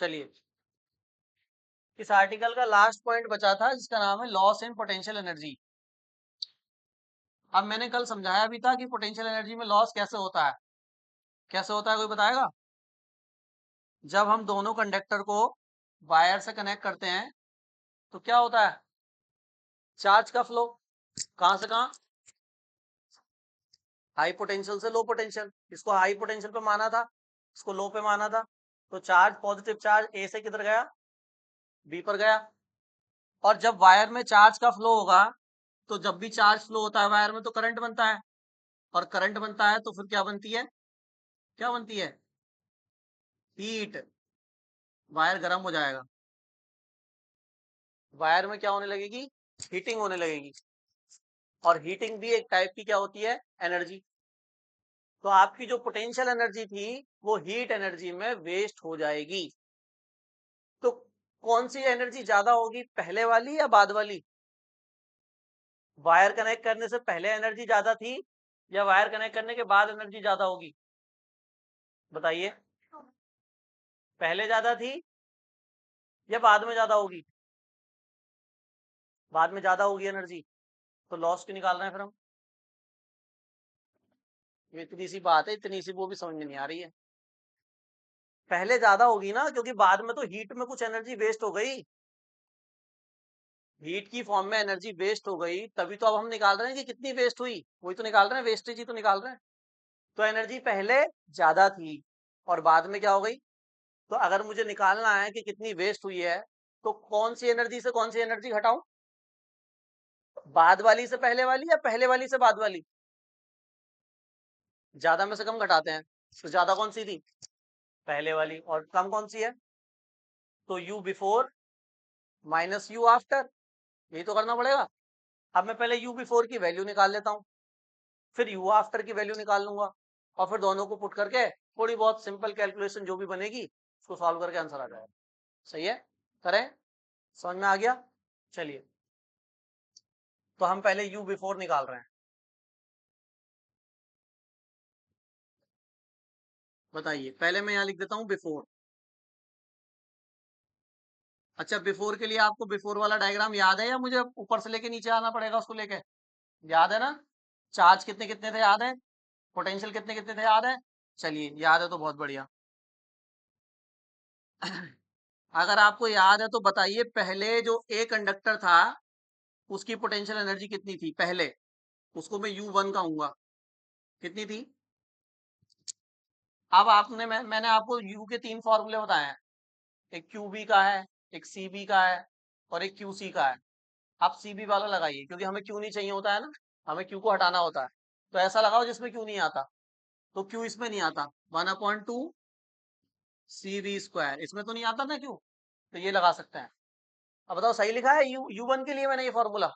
चलिए, इस आर्टिकल का लास्ट पॉइंट बचा था जिसका नाम है लॉस इन पोटेंशियल एनर्जी। अब मैंने कल समझाया भी था कि पोटेंशियल एनर्जी में लॉस कैसे होता है। कैसे होता है कोई बताएगा? जब हम दोनों कंडक्टर को वायर से कनेक्ट करते हैं तो क्या होता है? चार्ज का फ्लो। कहां से कहां? हाई पोटेंशियल से लो पोटेंशियल। इसको हाई पोटेंशियल पे माना था, इसको लो पे माना था। तो चार्ज, पॉजिटिव चार्ज ए से किधर गया? बी पर गया। और जब वायर में चार्ज का फ्लो होगा तो जब भी चार्ज फ्लो होता है वायर में तो करंट बनता है। और करंट बनता है तो फिर क्या बनती है? क्या बनती है? हीट। वायर गर्म हो जाएगा। वायर में क्या होने लगेगी? हीटिंग होने लगेगी। और हीटिंग भी एक टाइप की क्या होती है? एनर्जी। तो आपकी जो पोटेंशियल एनर्जी थी वो हीट एनर्जी में वेस्ट हो जाएगी। तो कौन सी एनर्जी ज्यादा होगी, पहले वाली या बाद वाली? वायर कनेक्ट करने से पहले एनर्जी ज्यादा थी या वायर कनेक्ट करने के बाद एनर्जी ज्यादा होगी? बताइए। पहले ज्यादा थी या बाद में ज्यादा होगी? बाद में ज्यादा होगी एनर्जी। तो लॉस क्यों निकाल रहे हैं फिर हम? ये इतनी सी बात है, इतनी सी वो भी समझ में नहीं आ रही है। पहले ज्यादा होगी ना, क्योंकि बाद में तो हीट में कुछ एनर्जी वेस्ट हो गई। हीट की फॉर्म में एनर्जी वेस्ट हो गई, तभी तो अब हम निकाल रहे हैं कि कितनी वेस्ट हुई। वही तो निकाल रहे हैं, वेस्टेज ही तो निकाल रहे हैं। तो एनर्जी पहले ज्यादा थी और बाद में क्या हो गई? तो अगर मुझे निकालना है कि कितनी वेस्ट हुई है तो कौन सी एनर्जी से कौन सी एनर्जी घटाऊं? बाद वाली से पहले वाली या पहले वाली से बाद वाली? ज्यादा में से कम घटाते हैं। तो ज्यादा कौन सी थी? पहले वाली। और कम कौन सी है? तो you before minus you after. यही तो करना पड़ेगा। अब मैं पहले यू बिफोर की वैल्यू निकाल लेता हूँ, फिर यू आफ्टर की वैल्यू निकाल लूंगा, और फिर दोनों को पुट करके थोड़ी बहुत सिंपल कैलकुलेशन जो भी बनेगी उसको सॉल्व करके आंसर आ जाएगा। सही है? करें? समझ में आ गया? चलिए, तो हम पहले यू बिफोर निकाल रहे हैं। बताइए, पहले मैं यहाँ लिख देता हूँ बिफोर। अच्छा, बिफोर के लिए आपको बिफोर वाला डायग्राम याद है या मुझे ऊपर से लेके नीचे आना पड़ेगा उसको लेके? याद है ना? चार्ज कितने कितने थे याद है? पोटेंशियल कितने कितने थे याद है? चलिए, याद है तो बहुत बढ़िया। अगर आपको याद है तो बताइए, पहले जो ए कंडक्टर था उसकी पोटेंशियल एनर्जी कितनी थी पहले? उसको मैं U1 कहूंगा। कितनी थी? अब मैंने आपको यू के 3 फॉर्मूले बताए हैं। एक QB का है, एक CB का है, और एक QC का है। आप CB वाला लगाइए क्योंकि हमें क्यू नहीं चाहिए होता है ना, हमें क्यू को हटाना होता है। तो ऐसा लगाओ जिसमें क्यू नहीं आता। तो क्यू इसमें नहीं आता, 1/2 CV²। इसमें तो नहीं आता ना क्यू, तो ये लगा सकते हैं। अब बताओ, सही लिखा है U1 के लिए मैंने ये फॉर्मूला?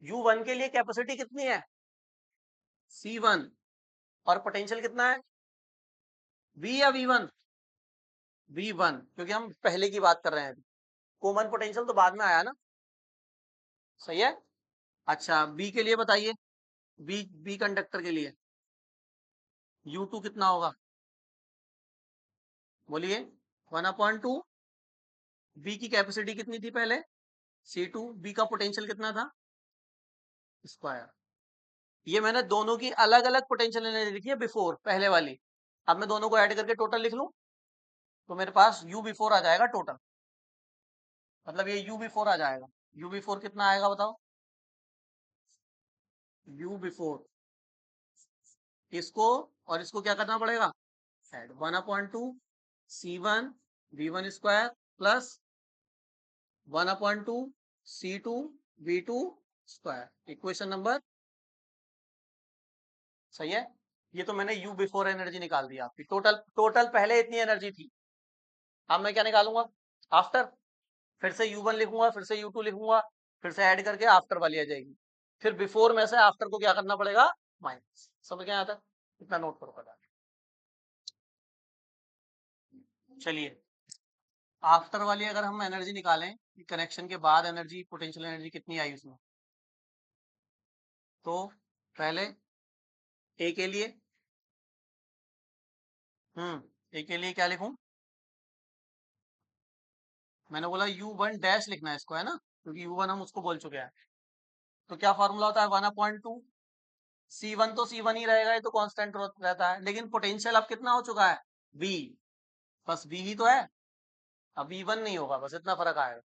U1 के लिए कैपेसिटी कितनी है? C1। और पोटेंशियल कितना है? V या V1? V1, क्योंकि हम पहले की बात कर रहे हैं। कॉमन पोटेंशियल तो बाद में आया ना। सही है? अच्छा, बी के लिए बताइए। बी कंडक्टर के लिए U2 कितना होगा? बोलिए। 1/2। बी की कैपेसिटी कितनी थी पहले? C2। बी का पोटेंशियल कितना था? स्क्वायर। ये मैंने दोनों की अलग अलग पोटेंशियल एनर्जी लिखी है बिफोर, पहले वाली। अब मैं दोनों को ऐड करके टोटल लिख लूं तो मेरे पास यू बिफोर आ जाएगा टोटल। मतलब ये यू बिफोर आ जाएगा। यू बिफोर कितना आएगा बताओ? यू बिफोर, इसको और इसको क्या करना पड़ेगा? Add. 1/2 C1 V1² plus 1/2 C2 V2²। Equation number. सही है? ये तो मैंने यू बिफोर एनर्जी निकाल दी आपकी। टोटल टोटल पहले इतनी एनर्जी थी। अब मैं क्या निकालूंगा? आफ्टर। फिर से U1 लिखूंगा, फिर से U2 लिखूंगा, फिर से ऐड करके आफ्टर वाली आ जाएगी। फिर बिफोर में से आफ्टर को क्या करना पड़ेगा? माइनस। समझ क्या आता है? इतना नोट करो पता। चलिए, आफ्टर वाली अगर हम एनर्जी निकालें, कनेक्शन के बाद एनर्जी, पोटेंशियल एनर्जी कितनी आई उसमें, तो पहले ए के लिए, ए के लिए क्या लिखूं? मैंने बोला U1 डैश लिखना है इसको, है ना, क्योंकि U1 हम उसको बोल चुके हैं। तो क्या फॉर्मूला होता है 1/2, C1 तो C1 ही रहेगा, ये तो कांस्टेंट रहता है, लेकिन पोटेंशियल अब कितना हो चुका है V, बस V ही तो है, अब V1 नहीं होगा, बस इतना फर्क आएगा।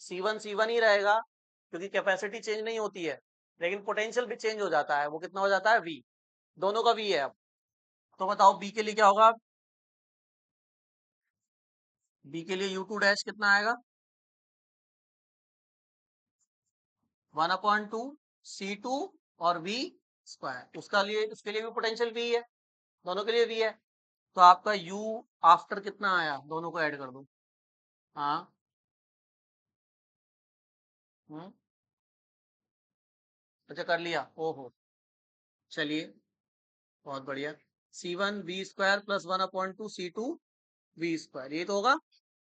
C1 C1 ही रहेगा क्योंकि कैपेसिटी चेंज नहीं होती है, लेकिन पोटेंशियल भी चेंज हो जाता है, वो कितना हो जाता है V, दोनों का V है अब। तो बताओ B के लिए क्या होगा, B के लिए U2 डैश कितना आएगा 1/2 C2 और V स्क्वायर, उसके लिए भी पोटेंशियल V है, दोनों के लिए V है। तो आपका U आफ्टर कितना आया, दोनों को ऐड कर दो। हाँ, हम्म, अच्छा कर लिया, ओहो, चलिए बहुत बढ़िया। C1 V² plus 1/2 C2 V², ये तो होगा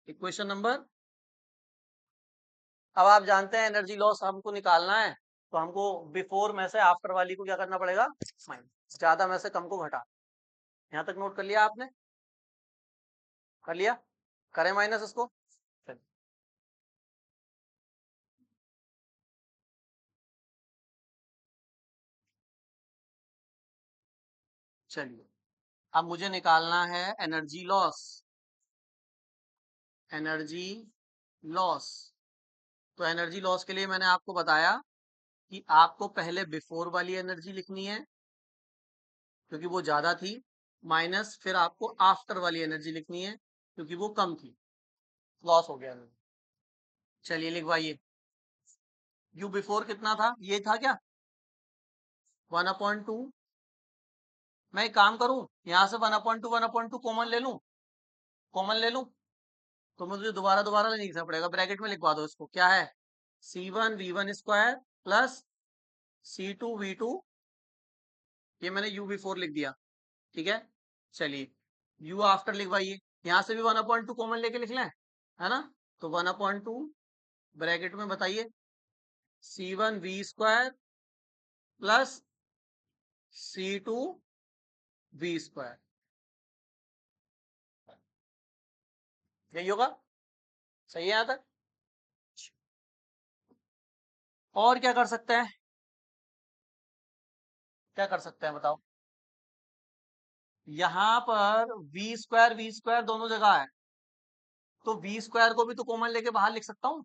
इक्वेशन नंबर। अब आप जानते हैं एनर्जी लॉस हमको निकालना है, तो हमको बिफोर में से आफ्टर वाली को क्या करना पड़ेगा, माइनस, ज्यादा में से कम को घटा। यहां तक नोट कर लिया आपने, कर लिया, करें माइनस इसको। चलिए, चलिए अब मुझे निकालना है एनर्जी लॉस, एनर्जी लॉस। तो एनर्जी लॉस के लिए मैंने आपको बताया कि आपको पहले बिफोर वाली एनर्जी लिखनी है क्योंकि वो ज्यादा थी, माइनस फिर आपको आफ्टर वाली एनर्जी लिखनी है क्योंकि वो कम थी, लॉस हो गया। चलिए लिखवाइए, यू बिफोर कितना था, ये था क्या 1/2। मैं एक काम करूं, यहां से 1/2 कॉमन ले लूं, कॉमन ले लूं, तो मुझे दोबारा दोबारा नहीं लिखना पड़ेगा, ब्रैकेट में लिखवा दो इसको, क्या है C1 V1² plus C2 V2, ये मैंने U बिफोर लिख दिया, ठीक है। चलिए U आफ्टर लिखवाइए, यहां से भी 1/2 कॉमन लेके लिख लें, है ना। तो 1/2 ब्रैकेट में बताइए C1 V² plus C2 V², यही होगा, सही है यहां तक। और क्या कर सकते हैं, क्या कर सकते हैं बताओ, यहां पर V² दोनों जगह है, तो V² को भी तो कॉमन लेके बाहर लिख सकता हूं,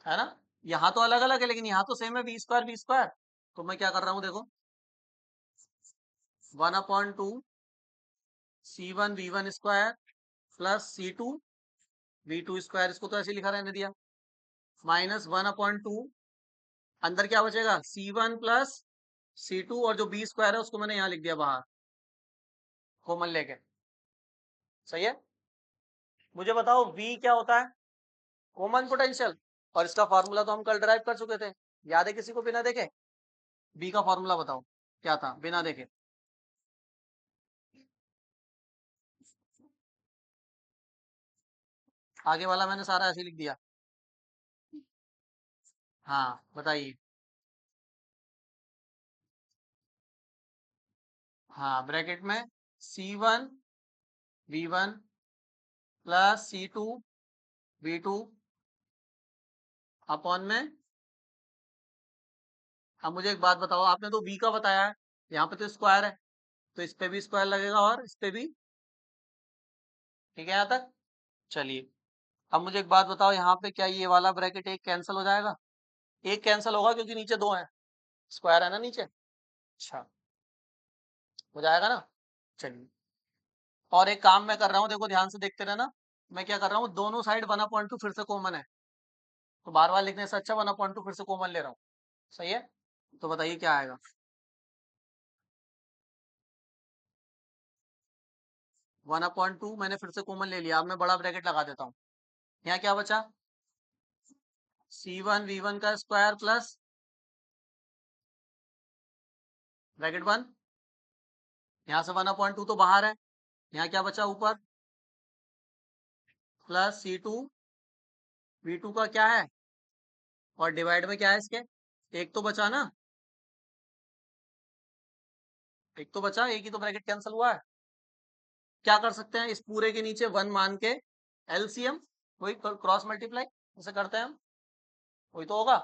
है ना। यहाँ तो अलग अलग है लेकिन यहाँ तो सेम है, V²। तो मैं क्या कर रहा हूँ देखो, 1/2 C1 V1² plus C2 V2², इसको तो ऐसे लिखा रहने दिया, माइनस 1/2, अंदर क्या बचेगा C1 प्लस C2, और जो B² है उसको मैंने यहाँ लिख दिया बाहर कॉमन लेके, सही है। मुझे बताओ V क्या होता है, कॉमन पोटेंशियल, और इसका फॉर्मूला तो हम कल ड्राइव कर चुके थे, याद है किसी को बिना देखे, V का फॉर्मूला बताओ क्या था बिना देखे, आगे वाला मैंने सारा ऐसे लिख दिया, हाँ बताइए। हाँ, ब्रैकेट में C1 V1 plus C2 V2 upon में, अब मुझे एक बात बताओ, आपने तो V का बताया है, यहाँ पे तो स्क्वायर है, तो इस पे भी स्क्वायर लगेगा और इस पे भी, ठीक है यहाँ तक। चलिए अब मुझे एक बात बताओ, यहाँ पे क्या ये वाला ब्रैकेट एक कैंसिल हो जाएगा, एक कैंसिल होगा क्योंकि नीचे दो है, स्क्वायर है ना नीचे, अच्छा हो जाएगा ना। चलिए, और एक काम मैं कर रहा हूँ, देखो ध्यान से देखते रहना, मैं क्या कर रहा हूँ, दोनों साइड 1/2 फिर से कॉमन है, तो बार बार लिखने से अच्छा 1/2 फिर से कॉमन ले रहा हूँ, सही है। तो बताइए क्या आएगा, 1/2 मैंने फिर से कॉमन ले लिया, अब मैं बड़ा ब्रैकेट लगा देता हूँ, यहाँ क्या बचा C1 V1² प्लस ब्रैकेट बंद, यहाँ से 1/2 तो बाहर है, यहाँ क्या बचा ऊपर, प्लस C2 V2 का क्या है, और डिवाइड में क्या है इसके, एक तो बचा ना, एक तो बचा, एक ही तो ब्रैकेट कैंसिल हुआ है। क्या कर सकते हैं, इस पूरे के नीचे 1 मान के एलसीएम वही क्रॉस मल्टीप्लाई जैसे करते हैं हम, वही तो होगा।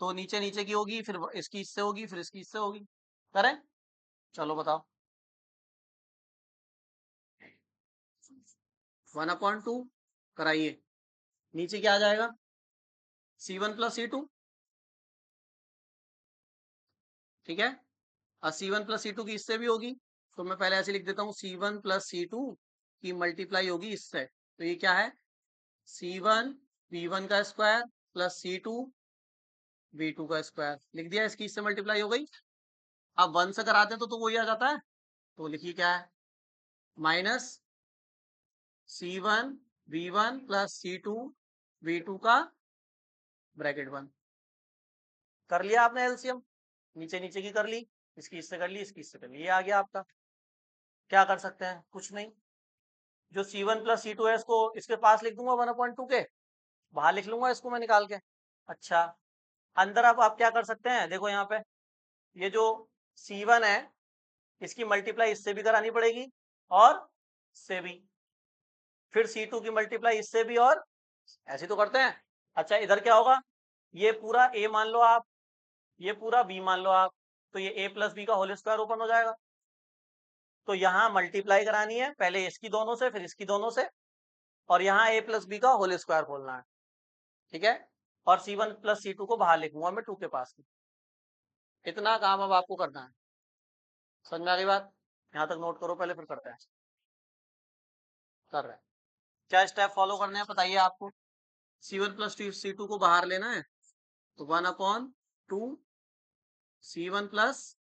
तो नीचे नीचे की होगी, फिर इसकी इससे होगी, फिर इसकी इससे होगी। करें? चलो बताओ। 1/2 कराइए। नीचे क्या आ जाएगा? C1 + C2, ठीक है। और C1 + C2 की इससे भी होगी, तो मैं पहले ऐसे लिख देता हूँ, C1 + C2 की मल्टीप्लाई होगी इससे, तो ये क्या है? C1 V1 का स्क्वायर प्लस C2 V2 का स्क्वायर, लिख दिया। इसकी इससे मल्टीप्लाई हो गई। अब 1 से कराते हैं तो वही आ जाता है, तो लिखिए क्या है? Minus C1 V1 plus C2 V2 का ब्रैकेट 1। कर लिया आपने एलसीएम, नीचे नीचे की कर ली, इसकी इससे कर ली, इसकी इससे कर ली, ये आ गया आपका। क्या कर सकते हैं? कुछ नहीं। जो C1 + C2 है इसको इसके पास लिख दूंगा 1/2 के, बाहर लिख लूंगा इसको मैं निकाल के। अच्छा, अंदर अब आप क्या कर सकते हैं? देखो यहाँ पे ये जो C1 है इसकी मल्टीप्लाई इससे भी करानी पड़ेगी और इससे भी, फिर C2 की मल्टीप्लाई इससे भी, और ऐसे तो करते हैं। अच्छा, इधर क्या होगा? ये पूरा A मान लो आप, ये पूरा B मान लो आप, तो ये A + B का होल स्क्वायर ओपन हो जाएगा। तो यहाँ मल्टीप्लाई करानी है, पहले इसकी दोनों से फिर इसकी दोनों से, और यहाँ A + B का होल स्क्वायर खोलना है, ठीक है। और C1 + C2 को बाहर लिखूंगा मैं 2 के पास। इतना काम अब आपको करना है। समझ में आ गई बात? यहाँ तक नोट करो पहले, फिर करते हैं। कर रहे हैं, क्या स्टेप फॉलो करने हैं बताइए आपको? C1 + C2 को बाहर लेना है, तो 1/2 C1 +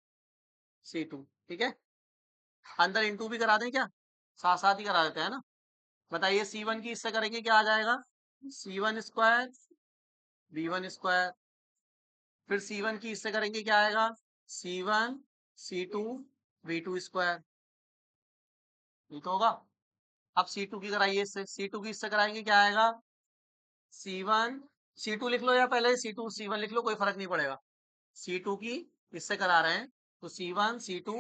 C2, ठीक है। अंदर इंटू भी करा दें क्या? साथ साथ ही करा देते हैं ना। बताइए, C1 की इससे करेंगे क्या आ जाएगा? C1 स्क्वायर V1 स्क्वायर, फिर C1 की इससे करेंगे क्या आएगा? C1 C2 V2 स्क्वायर, ये तो होगा। अब C2 की कराइए, इससे C2 की इससे कराएंगे क्या आएगा? C1 C2 लिख लो, या पहले C2 C1 लिख लो, कोई फर्क नहीं पड़ेगा। C2 की इससे करा रहे हैं, तो C1 C2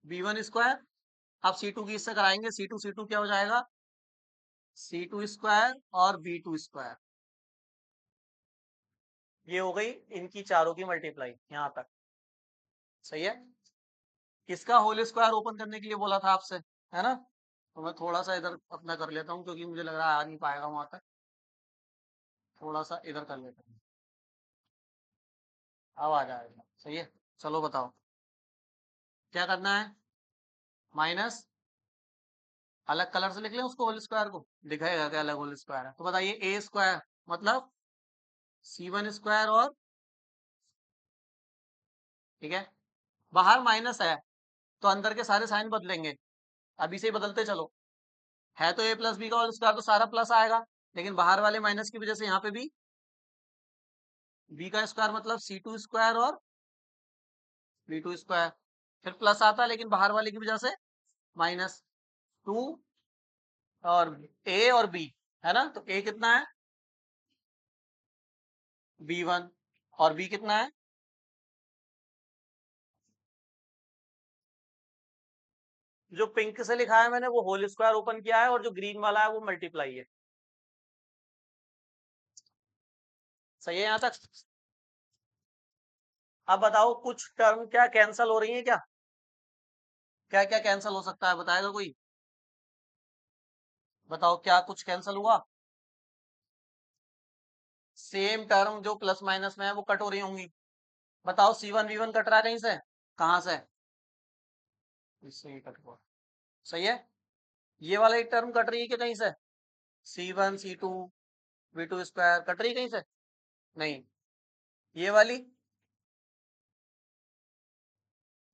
V1 स्क्वायर। अब C2 की इससे कराएंगे, C2 C2 क्या हो जाएगा? C2 स्क्वायर और V2 स्क्वायर। ये हो गई इनकी चारों की मल्टीप्लाई यहां तक, सही है। किसका होल स्क्वायर ओपन करने के लिए बोला था आपसे, है ना। तो मैं थोड़ा सा इधर अपना कर लेता हूँ, क्योंकि मुझे लग रहा है आ नहीं पाएगा वहां तक। थोड़ा सा इधर कर लेता हूँ, अब आ जाएगा, सही है। चलो बताओ क्या करना है? माइनस, अलग कलर से लिख लें उसको, होल स्क्वायर को दिखाएगा क्या अलग होल स्क्वायर है। तो बताइए, A स्क्वायर मतलब C1 स्क्वायर, और ठीक है, बाहर माइनस है तो अंदर के सारे साइन बदलेंगे, अभी से ही बदलते चलो। है तो A + B का होल स्क्वायर, तो सारा प्लस आएगा, लेकिन बाहर वाले माइनस की वजह से यहाँ पे भी B का स्क्वायर मतलब C2 स्क्वायर और V2 स्क्वायर, फिर प्लस आता है लेकिन बाहर वाले की वजह से माइनस 2, और A और B, है ना। तो A कितना है? B1, और B कितना है? जो पिंक से लिखा है मैंने वो होल स्क्वायर ओपन किया है, और जो ग्रीन वाला है वो मल्टीप्लाई है, सही है यहां तक। अब बताओ, कुछ टर्म क्या कैंसल हो रही है क्या? क्या क्या कैंसल हो सकता है, बताएगा कोई? बताओ, क्या कुछ कैंसल हुआ? सेम टर्म जो प्लस माइनस में है वो कट हो रही होंगी। बताओ, C1 V1 कट रहा है कहीं से? कहां से? इससे ही कट हुआ, सही है। ये वाला एक टर्म कट रही है कि कहीं से? C1 C2 V2 square cut रही है कहीं से? नहीं। ये वाली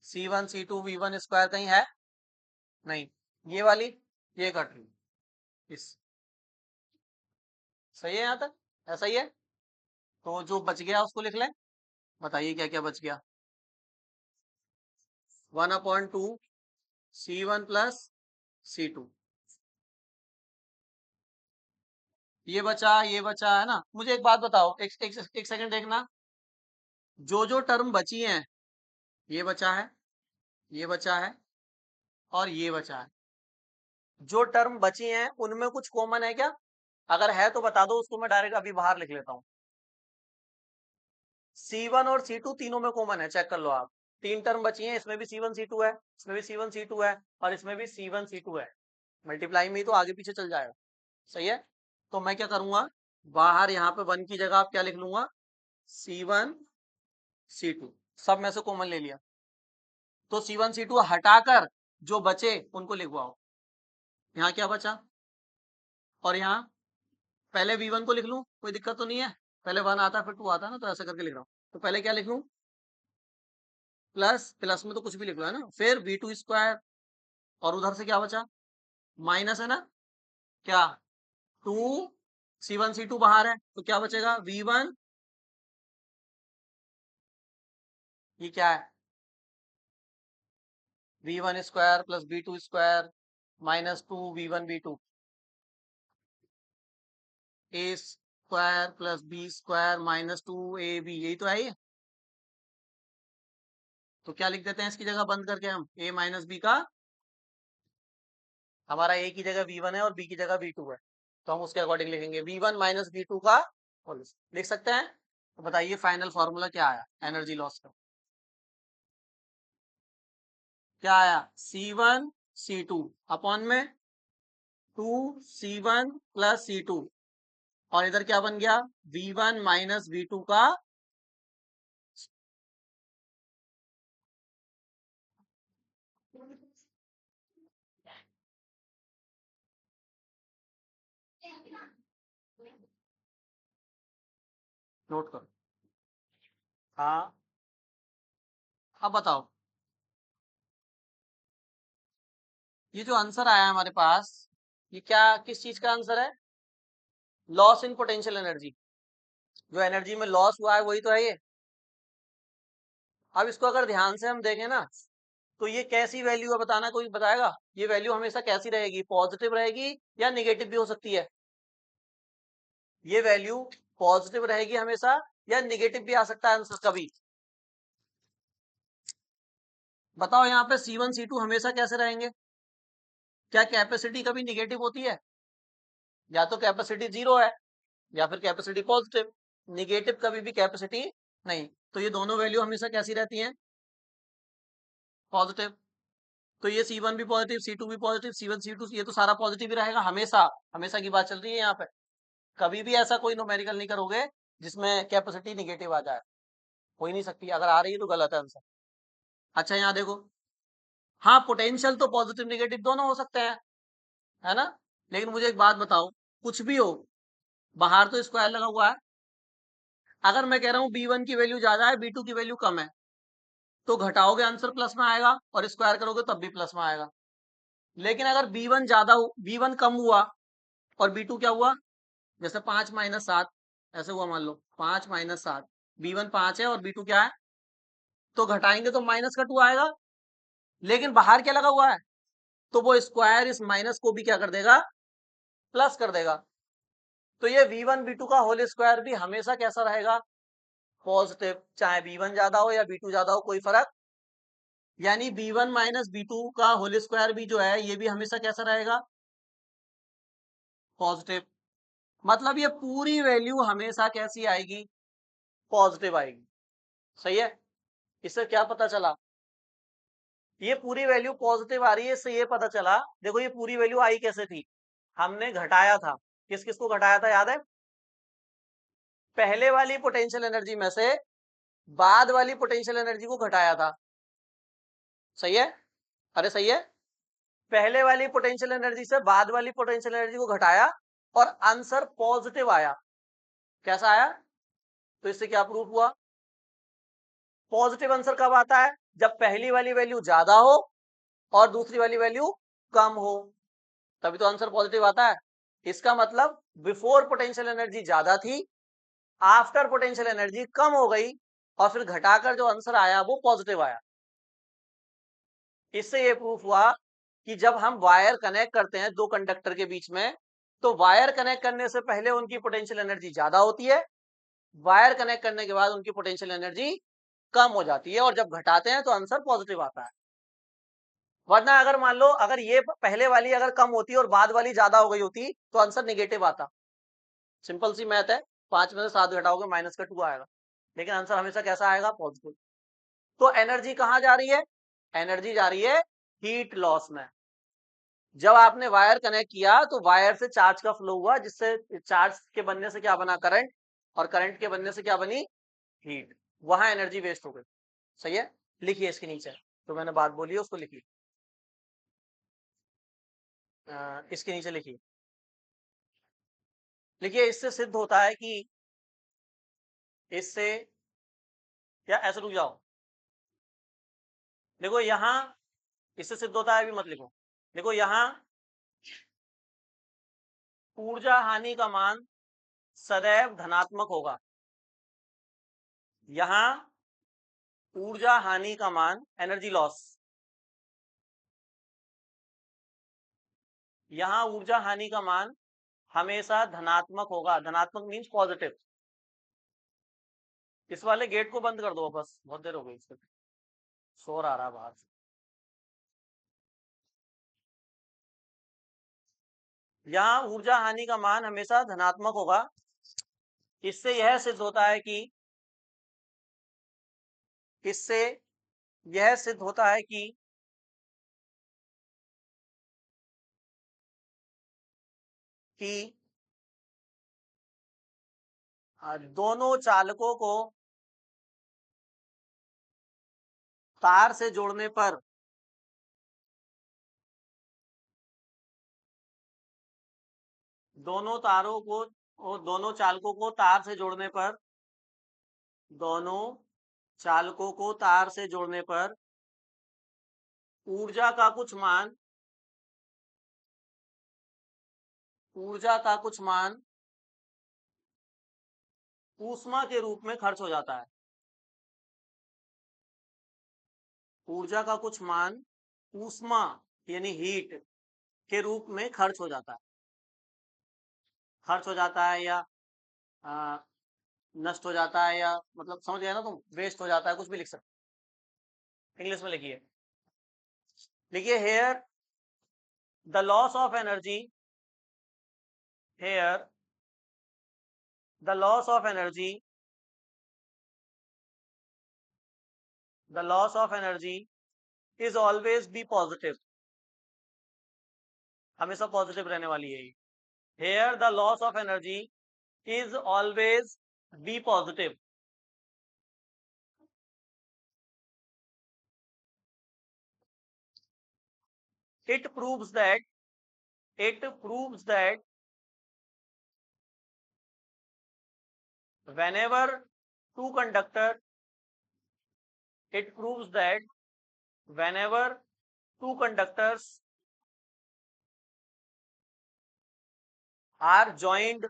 C1 C2 V1 स्क्वायर कहीं है? नहीं। ये वाली, ये कट रही इस, सही है यहां तक, ऐसा ही है। तो जो बच गया उसको लिख लें। बताइए क्या क्या बच गया? 1/2 C1 + C2, ये बचा है ना। मुझे एक बात बताओ, एक सेकंड देखना। जो टर्म बची हैं, ये बचा है, ये बचा है, और ये बचा है, जो टर्म बची हैं उनमें कुछ कॉमन है क्या? अगर है तो बता दो, उसको मैं डायरेक्ट अभी बाहर लिख लेता हूँ। C1 और C2 तीनों में कॉमन है, चेक कर लो आप। तीन टर्म बची हैं, इसमें भी C1 C2 है, इसमें भी C1 C2 है, और इसमें भी C1 C2 है। मल्टीप्लाई में ही तो आगे पीछे चल जाएगा। सही है। तो मैं क्या करूंगा, बाहर यहाँ पे 1 की जगह आप क्या लिख लूंगा, C1 C2, सब में से कॉमन ले लिया। तो C1 C2 हटाकर जो बचे उनको लिखवाओ। यहाँ क्या बचा, और यहाँ पहले V1 को लिख लूं, कोई दिक्कत तो नहीं है। पहले 1 आता फिर 2 आता ना, तो ऐसा करके लिख रहा हूं। तो पहले क्या लिख लूं, प्लस, प्लस में तो कुछ भी लिख लो है ना, फिर V2 स्क्वायर, और उधर से क्या बचा, माइनस है ना, क्या 2, C1 C2 बाहर है तो क्या बचेगा, V1, ये क्या है, V1 square plus V2 square minus 2 V1 V2, A square plus B square minus 2 AB, यही तो है ये। तो क्या लिख देते हैं इसकी जगह बंद करके हम, A माइनस बी का, हमारा A की जगह V1 है और B की जगह V2 है, तो हम उसके अकॉर्डिंग लिखेंगे V1 माइनस V2 का होल, लिख सकते हैं। तो बताइए फाइनल फॉर्मूला क्या आया एनर्जी लॉस का, क्या आया, C1 C2 अपॉन में 2C1 प्लस C2, और इधर क्या बन गया, V1 माइनस V2 का, नोट करो। हाँ, अब बताओ, ये जो आंसर आया हमारे पास, ये क्या, किस चीज का आंसर है, लॉस इन पोटेंशियल एनर्जी, जो एनर्जी में लॉस हुआ है वही तो है ये। अब इसको अगर ध्यान से हम देखें ना, तो ये कैसी वैल्यू है बताना, कोई बताएगा, ये वैल्यू हमेशा कैसी रहेगी, पॉजिटिव रहेगी या निगेटिव भी हो सकती है, ये वैल्यू पॉजिटिव रहेगी हमेशा या निगेटिव भी आ सकता है आंसर कभी, बताओ यहाँ पे C1 C2 हमेशा कैसे रहेंगे, क्या कैपेसिटी कभी निगेटिव होती है, या तो कैपेसिटी जीरो है या फिर कैपेसिटी पॉजिटिव, निगेटिव कभी भी कैपेसिटी नहीं। तो ये दोनों वैल्यू हमेशा कैसी रहती हैं, पॉजिटिव। तो ये C1 भी पॉजिटिव, C2 भी पॉजिटिव, C1 C2 ये तो सारा पॉजिटिव ही रहेगा हमेशा, हमेशा की बात चल रही है यहाँ पे। कभी भी ऐसा कोई न्यूमेरिकल नहीं करोगे जिसमें कैपेसिटी निगेटिव आ जाए, हो ही नहीं सकती, अगर आ रही है तो गलत है आंसर। अच्छा यहाँ देखो, हाँ पोटेंशियल तो पॉजिटिव निगेटिव दोनों हो सकते हैं, है ना, लेकिन मुझे एक बात बताओ, कुछ भी हो, बाहर तो स्क्वायर लगा हुआ है, अगर मैं कह रहा हूँ B1 की वैल्यू ज्यादा है B2 की वैल्यू कम है, तो घटाओगे आंसर प्लस में आएगा और स्क्वायर करोगे तब भी प्लस में आएगा। लेकिन अगर B1 ज्यादा हो, B1 कम हुआ और B2 क्या हुआ, जैसे 5 माइनस 7 ऐसे हुआ, मान लो 5 माइनस 7, B1 5 है और B2 क्या है, तो घटाएंगे तो माइनस का 2 आएगा, लेकिन बाहर क्या लगा हुआ है, तो वो स्क्वायर इस माइनस को भी क्या कर देगा, प्लस कर देगा। तो ये V1 B2 का होल स्क्वायर भी हमेशा कैसा रहेगा, पॉजिटिव, चाहे B1 ज्यादा हो या B2 ज्यादा हो कोई फर्क, यानी B1 माइनस B2 का होल स्क्वायर भी जो है ये भी हमेशा कैसा रहेगा, पॉजिटिव। मतलब ये पूरी वैल्यू हमेशा कैसी आएगी, पॉजिटिव आएगी। सही है। इससे क्या पता चला, ये पूरी वैल्यू पॉजिटिव आ रही है, इससे ये पता चला, देखो ये पूरी वैल्यू आई कैसे थी, हमने घटाया था, किस किस को घटाया था याद है, पहले वाली पोटेंशियल एनर्जी में से बाद वाली पोटेंशियल एनर्जी को घटाया था। सही है, अरे सही है, पहले वाली पोटेंशियल एनर्जी से बाद वाली पोटेंशियल एनर्जी को घटाया और आंसर पॉजिटिव आया। कैसा आया, तो इससे क्या प्रूफ हुआ, पॉजिटिव आंसर कब आता है, जब पहली वाली वैल्यू ज्यादा हो और दूसरी वाली वैल्यू कम हो, तभी तो आंसर पॉजिटिव आता है। इसका मतलब बिफोर पोटेंशियल एनर्जी ज्यादा थी, आफ्टर पोटेंशियल एनर्जी कम हो गई, और फिर घटाकर जो आंसर आया वो पॉजिटिव आया। इससे ये प्रूफ हुआ कि जब हम वायर कनेक्ट करते हैं दो कंडक्टर के बीच में, तो वायर कनेक्ट करने से पहले उनकी पोटेंशियल एनर्जी ज्यादा होती है, वायर कनेक्ट करने के बाद उनकी पोटेंशियल एनर्जी कम हो जाती है, और जब घटाते हैं तो आंसर पॉजिटिव आता है। वरना अगर मान लो अगर ये पहले वाली अगर कम होती और बाद वाली ज्यादा हो गई होती तो आंसर निगेटिव आता। सिंपल सी मैथ है, 5 में से 7 घटाओगे माइनस का 2 आएगा, लेकिन आंसर हमेशा कैसा आएगा, पॉजिटिव। तो एनर्जी कहाँ जा रही है, एनर्जी जा रही है हीट लॉस में। जब आपने वायर कनेक्ट किया तो वायर से चार्ज का फ्लो हुआ, जिससे चार्ज के बनने से क्या बना, करंट, और करंट के बनने से क्या बनी, हीट। वहां एनर्जी वेस्ट हो गई। सही है, लिखिए इसके नीचे, तो मैंने बात बोली है उसको लिखिए, इसके नीचे लिखिए। लिखिए, इससे सिद्ध होता है कि, इससे, या ऐसे रुक जाओ, देखो यहां इससे सिद्ध होता है, भी मत लिखो। देखो यहां ऊर्जा हानि का मान सदैव धनात्मक होगा। यहां ऊर्जा हानि का मान, एनर्जी लॉस, यहां ऊर्जा हानि का मान हमेशा धनात्मक होगा। धनात्मक मीन्स पॉजिटिव। इस वाले गेट को बंद कर दो, बस बहुत देर हो गई, इसके शोर आ रहा है बाहर से। यहां ऊर्जा हानि का मान हमेशा धनात्मक होगा। इससे यह सिद्ध होता है कि, इससे यह सिद्ध होता है कि दोनों चालकों को तार से जोड़ने पर, दोनों तारों को और दोनों चालकों को तार से जोड़ने पर, दोनों चालकों को तार से जोड़ने पर ऊर्जा का कुछ मान, ऊर्जा का कुछ मान ऊष्मा के रूप में खर्च हो जाता है। ऊर्जा का कुछ मान ऊष्मा यानी हीट के रूप में खर्च हो जाता है। खर्च हो जाता है या आ, नष्ट हो जाता है, या मतलब समझ गया ना तुम, वेस्ट हो जाता है, कुछ भी लिख सकते। इंग्लिश में लिखिए, लिखिए here the loss of energy, here the loss of energy, the loss of energy is always be positive. हमेशा पॉजिटिव रहने वाली है ये। Here the loss of energy is always be positive. It proves that, it proves that whenever two conductor, it proves that whenever two conductors are joined,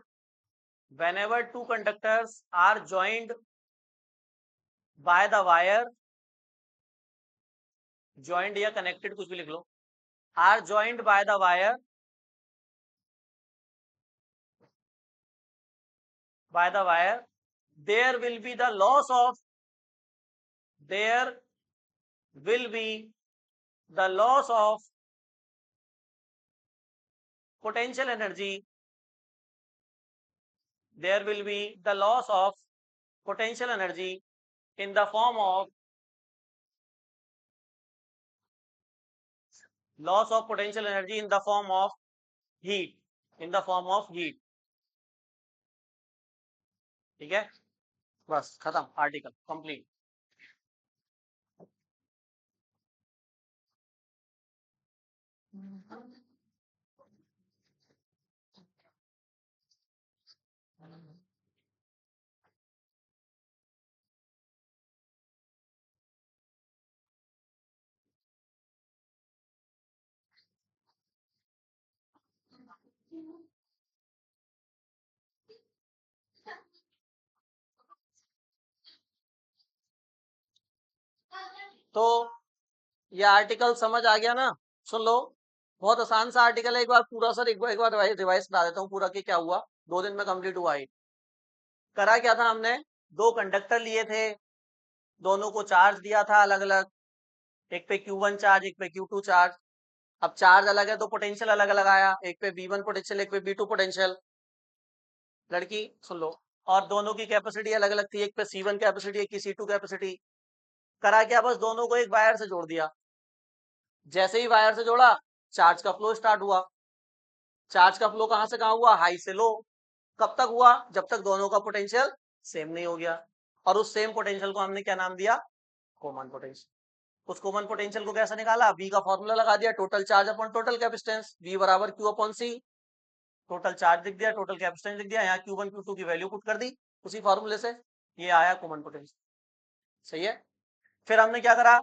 whenever two conductors are joined by the wire, joined या connected कुछ भी लिख लो, are joined by the wire, by the wire, there will be the loss of, there will be the loss of potential energy, there will be the loss of potential energy in the form of, loss of potential energy in the form of heat, in the form of heat। ठीक है, बस खत्म, article complete. तो ये article समझ आ गया ना, सुन लो, बहुत आसान सा आर्टिकल है। एक बार पूरा सर, एक बार रिवाइज करा देता हूँ पूरा कि क्या हुआ, 2 दिन में कंप्लीट हुआ है। करा क्या था हमने, 2 कंडक्टर लिए थे, दोनों को चार्ज दिया था अलग अलग, एक पे Q1 चार्ज, एक पे Q2 चार्ज। अब चार्ज अलग है तो पोटेंशियल अलग अलग आया, एक पे V1 पोटेंशियल, एक पे V2 पोटेंशियल। लड़की सुन लो, और दोनों की कैपेसिटी अलग अलग थी, एक पे C1 कैपेसिटी, एक की C2 कैपेसिटी। करा क्या, बस दोनों को एक वायर से जोड़ दिया। जैसे ही वायर से जोड़ा, चार्ज का फ्लो स्टार्ट हुआ। चार्ज का फ्लो कहां से कहां हुआ, हाई से लो। कब तक हुआ, जब तक दोनों का पोटेंशियल सेम नहीं हो गया। और उस सेम पोटेंशियल को हमने क्या नाम दिया, कॉमन पोटेंशियल। उस कॉमन पोटेंशियल को कैसे निकाला, V का फॉर्मूला लगा दिया, total charge upon total capacitance, V बराबर Q upon C। Total charge लिख दिया, टोटल कैपेसिटेंस लिख दिया, यहाँ Q1 Q2 की वैल्यू पुट कर दी उसी फॉर्मूले से, ये आया कॉमन पोटेंशियल। सही है। फिर हमने क्या करा,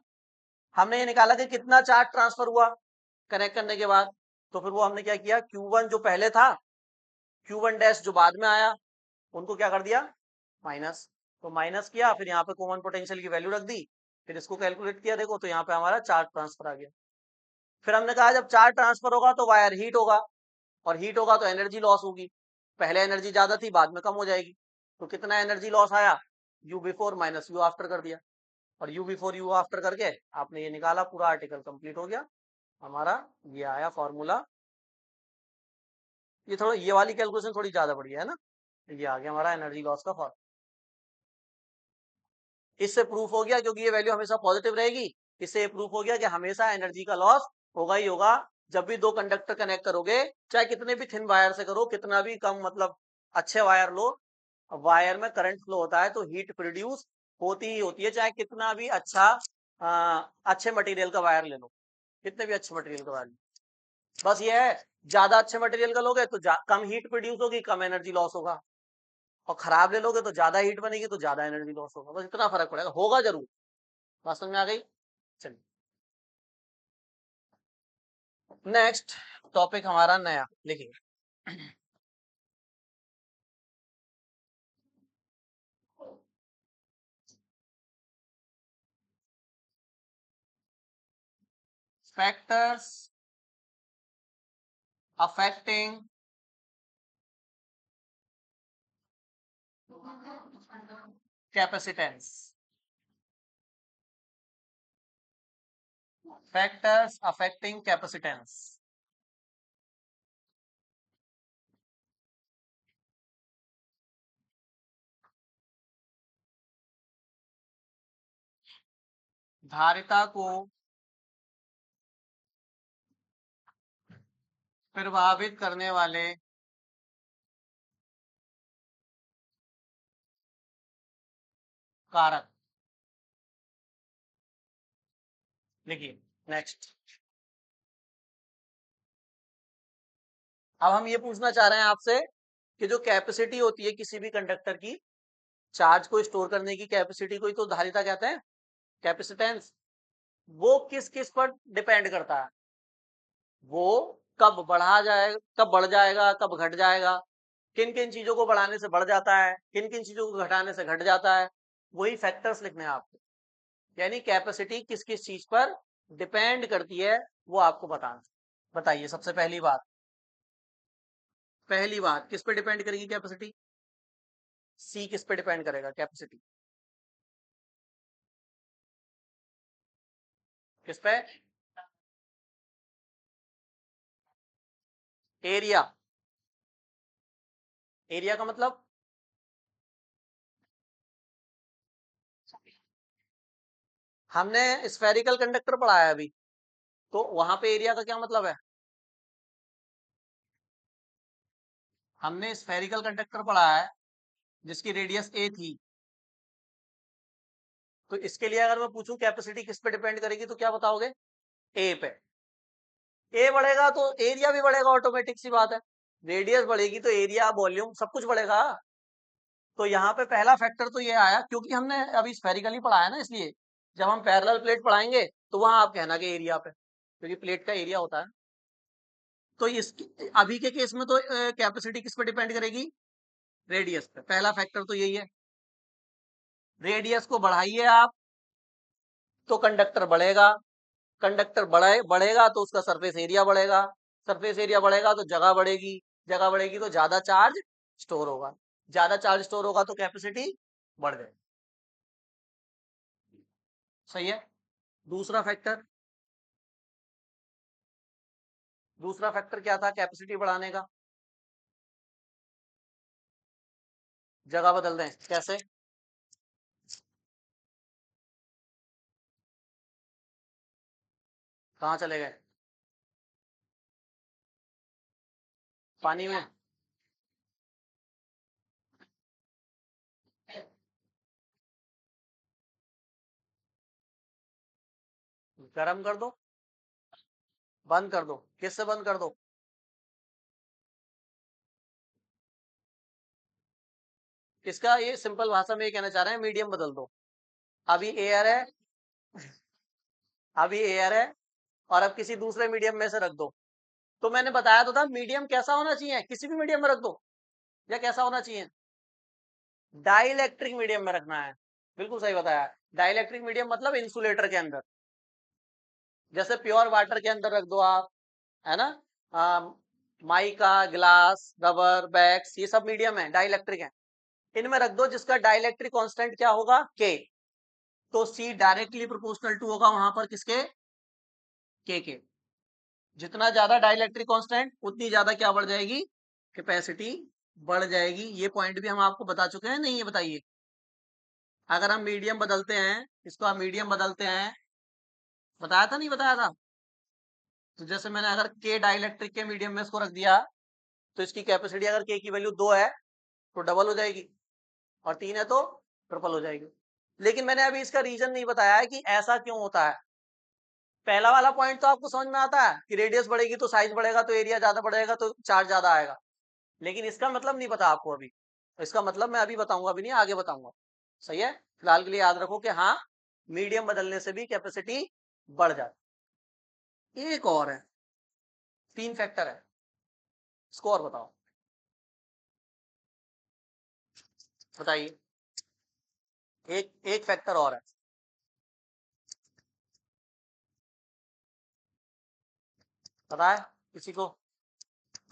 हमने ये निकाला कि कितना चार्ज ट्रांसफर हुआ कनेक्ट करने के बाद। तो फिर वो हमने क्या किया, Q1 जो पहले था, Q1 डैश जो बाद में आया, उनको क्या कर दिया, माइनस। तो माइनस किया, फिर यहाँ पे कॉमन पोटेंशियल की वैल्यू रख दी, फिर इसको कैलकुलेट किया, देखो तो यहाँ पे हमारा चार्ज ट्रांसफर आ गया। फिर हमने कहा जब चार्ज ट्रांसफर होगा तो वायर हीट होगा, और हीट होगा तो एनर्जी लॉस होगी। पहले एनर्जी ज्यादा थी, बाद में कम हो जाएगी। तो कितना एनर्जी लॉस आया, you before minus you after कर दिया, और यू बिफोर यू आफ्टर करके आपने ये निकाला, पूरा आर्टिकल कंप्लीट हो गया हमारा। ये आया फॉर्मूला। ये थोड़ा, ये वाली कैलकुलेशन थोड़ी ज्यादा बढ़िया है ना। ये आ गया हमारा एनर्जी लॉस का फॉर्मूला। इससे प्रूफ हो गया, क्योंकि ये वैल्यू हमेशा पॉजिटिव रहेगी, इससे ये प्रूफ हो गया कि हमेशा एनर्जी का लॉस होगा ही होगा। जब भी दो कंडक्टर कनेक्ट करोगे, चाहे कितने भी थिन वायर से करो, कितना भी कम मतलब अच्छे वायर लो, वायर में करंट फ्लो होता है तो हीट प्रोड्यूस होती ही होती है, चाहे कितना भी अच्छा अच्छे मटेरियल का वायर ले लो, कितने भी अच्छे मटेरियल का वायर लो। बस ये है, ज्यादा अच्छे मटेरियल का लोगे तो कम हीट प्रोड्यूस होगी, कम एनर्जी लॉस होगा। और खराब ले लोगे तो ज्यादा हीट बनेगी, तो ज्यादा एनर्जी लॉस होगा। बस इतना फर्क पड़ेगा, होगा जरूर। बात समझ में आ गई। चलिए नेक्स्ट टॉपिक हमारा नया लिखिए। Factors affecting capacitance. Factors affecting capacitance. धारिता को प्रभावित करने वाले कारक। लिखिए नेक्स्ट। अब हम ये पूछना चाह रहे हैं आपसे कि जो कैपेसिटी होती है किसी भी कंडक्टर की, चार्ज को स्टोर करने की कैपेसिटी को ही तो धारिता कहते हैं, कैपेसिटेंस। वो किस किस पर डिपेंड करता है, वो कब बढ़ा जाएगा, कब बढ़ जाएगा, कब घट जाएगा, किन किन चीजों को बढ़ाने से बढ़ जाता है, किन किन चीजों को घटाने से घट जाता है, वही फैक्टर्स लिखने हैं आपको। यानी कैपेसिटी किस किस चीज पर डिपेंड करती है, वो आपको बताना। बताइए सबसे पहली बात किस पे डिपेंड करेगी कैपेसिटी, सी किस पे डिपेंड करेगा कैपेसिटी, किस पे, एरिया। एरिया का मतलब, हमने स्फेरिकल कंडक्टर पढ़ा है अभी, तो वहां पे एरिया का क्या मतलब है, हमने स्फेरिकल कंडक्टर पढ़ा है जिसकी रेडियस ए थी। तो इसके लिए अगर मैं पूछूं कैपेसिटी किस पे डिपेंड करेगी, तो क्या बताओगे, ए पे। ए बढ़ेगा तो एरिया भी बढ़ेगा, ऑटोमेटिक सी बात है। रेडियस बढ़ेगी तो एरिया, वॉल्यूम, सब कुछ बढ़ेगा। तो यहाँ पे पहला फैक्टर तो ये आया, क्योंकि हमने अभी स्फेरिकली पढ़ा है ना, इसलिए जब हम पैरेलल प्लेट पढ़ाएंगे तो वहां आप कहना कि एरिया पे, क्योंकि प्लेट का एरिया होता है। तो इस अभी के केस में तो कैपेसिटी किस पे डिपेंड करेगी, रेडियस पे। पहला फैक्टर तो यही है, रेडियस को बढ़ाइए आप तो कंडक्टर बढ़ेगा, कंडक्टर बढ़ेगा तो उसका सरफेस एरिया बढ़ेगा, सरफेस एरिया बढ़ेगा तो जगह बढ़ेगी, जगह बढ़ेगी तो ज्यादा चार्ज स्टोर होगा, ज्यादा चार्ज स्टोर होगा तो कैपेसिटी बढ़ जाएगी। सही है। दूसरा फैक्टर क्या था कैपेसिटी बढ़ाने का? जगह बदल दें, कैसे? कहाँ चले गए? पानी में? गर्म कर दो, बंद कर दो। किससे बंद कर दो? इसका ये सिंपल भाषा में ये कहना चाह रहे हैं मीडियम बदल दो। अभी एयर है, अभी एयर है, और अब किसी दूसरे मीडियम में से रख दो। तो मैंने बताया तो था मीडियम कैसा होना चाहिए, किसी भी मीडियम में रख दो, या कैसा होना चाहिए? डाइलेक्ट्रिक मीडियम में रखना है। बिल्कुल सही बताया। डाइलेक्ट्रिक मीडियम मतलब इंसुलेटर के अंदर, जैसे प्योर वाटर के अंदर रख दो आप, है ना। माइका, ग्लास, रबर, बैग्स, ये सब मीडियम है, डाइलेक्ट्रिक है। इनमें रख दो जिसका डाइलेक्ट्रिक कांस्टेंट क्या होगा, के। तो सी डायरेक्टली प्रोपोर्शनल टू होगा वहां पर किसके, के। जितना ज्यादा डाइलेक्ट्रिक कांस्टेंट उतनी ज्यादा क्या बढ़ जाएगी, कैपेसिटी बढ़ जाएगी। ये पॉइंट भी हम आपको बता चुके हैं, नहीं ये बताइए। अगर हम मीडियम बदलते हैं, इसको हम मीडियम बदलते हैं, बताया था नहीं बताया था? तो जैसे मैंने अगर के डाइलेक्ट्रिक के मीडियम में इसको रख दिया, तो इसकी कैपेसिटी अगर के की वैल्यू 2 है तो डबल हो जाएगी, और 3 है तो ट्रिपल हो जाएगी। लेकिन मैंने अभी इसका रीजन नहीं बताया है कि ऐसा क्यों होता है। पहला वाला पॉइंट तो आपको समझ में आता है कि रेडियस बढ़ेगी तो साइज बढ़ेगा, तो एरिया ज्यादा बढ़ेगा तो चार्ज ज्यादा आएगा। लेकिन इसका मतलब नहीं पता आपको अभी। इसका मतलब मैं अभी बताऊंगा, अभी नहीं, आगे बताऊंगा। सही है, फिलहाल के लिए याद रखो कि हाँ, मीडियम बदलने से भी कैपेसिटी बढ़ जाती। एक और है, 3 फैक्टर है, इसको और बताओ, बताइए। एक एक फैक्टर और है, पता है किसी को?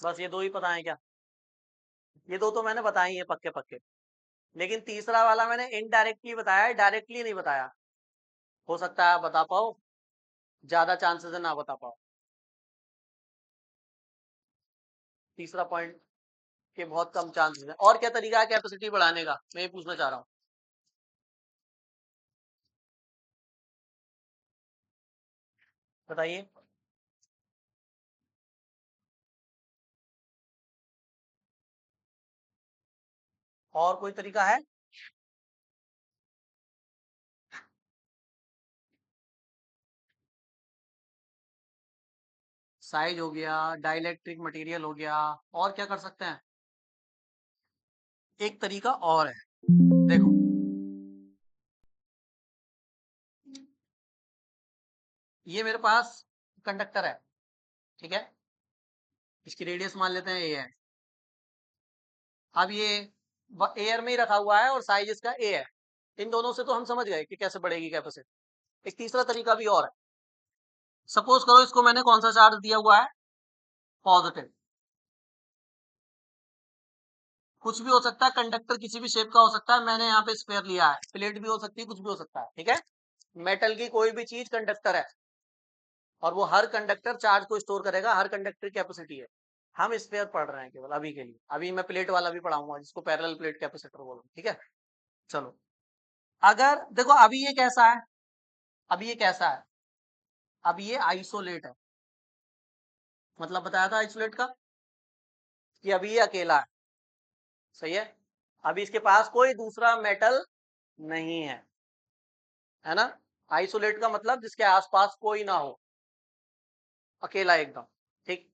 बस ये दो ही पता है क्या? ये दो तो मैंने बताई है पक्के पक्के। लेकिन तीसरा वाला मैंने इनडायरेक्टली बताया है, डायरेक्टली नहीं बताया। हो सकता है आप बता पाओ, ज्यादा चांसेस है ना बता पाओ। तीसरा पॉइंट के बहुत कम चांसेस है। और क्या तरीका है कैपेसिटी बढ़ाने का, मैं ये पूछना चाह रहा हूँ। बताइए। और कोई तरीका है? साइज हो गया, डाइलेक्ट्रिक मटेरियल हो गया, और क्या कर सकते हैं? एक तरीका और है, देखो। ये मेरे पास कंडक्टर है, ठीक है। इसकी रेडियस मान लेते हैं ए है। अब ये एयर में ही रखा हुआ है और साइज इसका ए है। इन दोनों से तो हम समझ गए कि कैसे बढ़ेगी कैपेसिटी। एक तीसरा तरीका भी और है। सपोज करो इसको मैंने कौन सा चार्ज दिया हुआ है, पॉजिटिव। कुछ भी हो सकता है, कंडक्टर किसी भी शेप का हो सकता है, मैंने यहाँ पे स्फेयर लिया है, प्लेट भी हो सकती है, कुछ भी हो सकता है, ठीक है। मेटल की कोई भी चीज कंडक्टर है, और वो हर कंडक्टर चार्ज को स्टोर करेगा, हर कंडक्टर की कैपेसिटी है। हम स्फेयर पढ़ रहे हैं केवल अभी के लिए, अभी मैं प्लेट वाला भी पढ़ाऊंगा जिसको पैरेलल प्लेट कैपेसिटर बोलूंगा, ठीक है। चलो, अगर देखो अभी ये कैसा है, अभी ये कैसा है, अभी ये आइसोलेट है। मतलब बताया था आइसोलेट का, कि अभी ये अकेला है। सही है। अभी इसके पास कोई दूसरा मेटल नहीं है ना। आइसोलेट का मतलब जिसके आसपास कोई ना हो, अकेला एकदम, ठीक।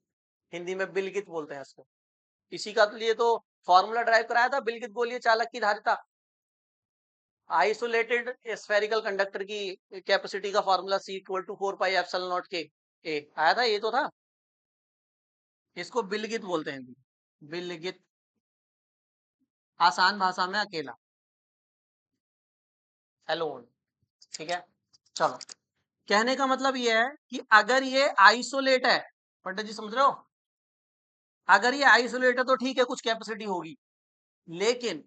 हिंदी में बिलगित बोलते हैं इसको। इसी का तो लिए तो फॉर्मूला ड्राइव कराया था, बिलगित गोलीय चालक की धारिता। आइसोलेटेड स्फेरिकल कंडक्टर की कैपेसिटी का फॉर्मूला C = 4πε0 के ए आया था, ये तो था। इसको बिलगित बोलते हैं, बिलगित, आसान भाषा में अकेला, एलोन, ठीक है। चलो, कहने का मतलब ये है कि अगर ये आइसोलेट है, पंडित जी समझ रहे हो, अगर ये आइसोलेट है तो ठीक है, कुछ कैपेसिटी होगी। लेकिन